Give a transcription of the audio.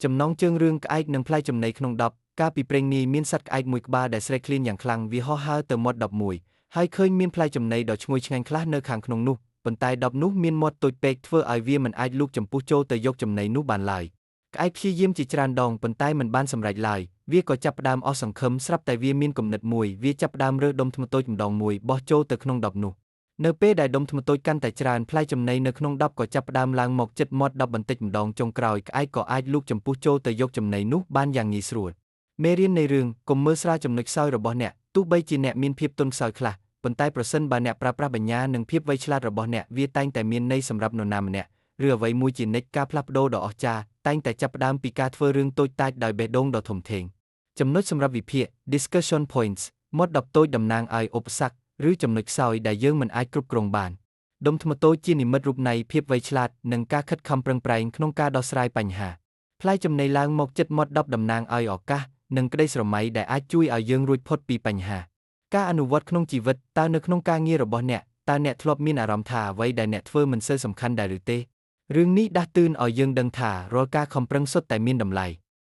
ចំណងជើងរឿងក្អែកនិងផ្លែចំណីក្នុងដបកាលពីព្រេងនេះមានសត្វក្អែកមួយក្បាលដែលស្រែកឃ្លានយ៉ាងខ្លាំងវាហោះហើរទៅមាត់ដបមួយហើយឃើញមានផ្លែចំណីដ៏ឈ្ងុយឆ្ងាញ់ខ្លះនៅខាងក្នុងនោះប៉ុន្តែដបនោះមានមាត់តូចពេកធ្វើឲ្យវាមិនអាចលូកចំពុះចូលទៅយកចំណីនោះបានឡើយក្អែកព្យាយាមជាច្រើនដងប៉ុន្តែមិនបានសម្រេចឡើយវាក៏ចាប់ផ្ដើមអស់សង្ឃឹមស្រាប់តែវាមានគំនិតមួយវាចាប់ផ្ដើមរើសដុំថ្មតូចម្ដងមួយបោះចូលទៅក្នុងដបនោះនៅពេលដែលដុំថ្មតូចកាន់តែច្រើនផ្លែចំណីនៅក្នុងដបក៏ចាប់ផ្ដើមឡើងមកជិតមាត់ដបបន្តិចម្ដងចុងក្រោយក្អែកក៏អាចលូកចំពុះចូលទៅយកចំណីនោះបានយ៉ាងងាយស្រួលមេរៀននៃរឿងកុំមើលស្រាលចំណុចខ្សោយរបស់អ្នកទោះបីជាអ្នកមានភាពទន់ខ្សោយខ្លះប៉ុន្តែប្រសិនបើអ្នកប្រើប្រាស់បញ្ញានិងភាពវៃឆ្លាតរបស់អ្នកវាតែងតែមានន័យសម្រាប់នរណាម្នាក់ឬអ្វីមួយជានិច្ចការផ្លាស់ប្ដូរដ៏អស្ចារ្យតែងតែចាប់ផ្ដើមពីការធ្វើរឿងតូចតាចដោយបេះដូងដ៏ធំធេងចំណុចសម្រាប់វិភាគ discussion points មាត់ដបតូចតំណាងឲ្យឧបសគ្គឬចំណុចខ្សោយដែលយើងមិនអាចគ្រប់គ្រងបានដុំថ្មតូចជានិមិត្តរូបនៃភាពវៃឆ្លាតនិងការខិតខំប្រឹងប្រែងក្នុងការដោះស្រាយបញ្ហាផ្លែចំណីឡើងមកជិតមាត់ដបតំណាងឲ្យឱកាសនិងក្តីស្រមៃដែលអាចជួយឲ្យយើងរួចផុតពីបញ្ហាការអនុវត្តក្នុងជីវិតតើនៅក្នុងការងាររបស់អ្នកតើអ្នកធ្លាប់មានអារម្មណ៍ថាអ្វីដែលអ្នកធ្វើមិនសូវសំខាន់ដែរឬទេរឿងនេះដាស់តឿនឲ្យយើងដឹងថារាល់ការខំប្រឹងសុទ្ធតែមានតម្លៃ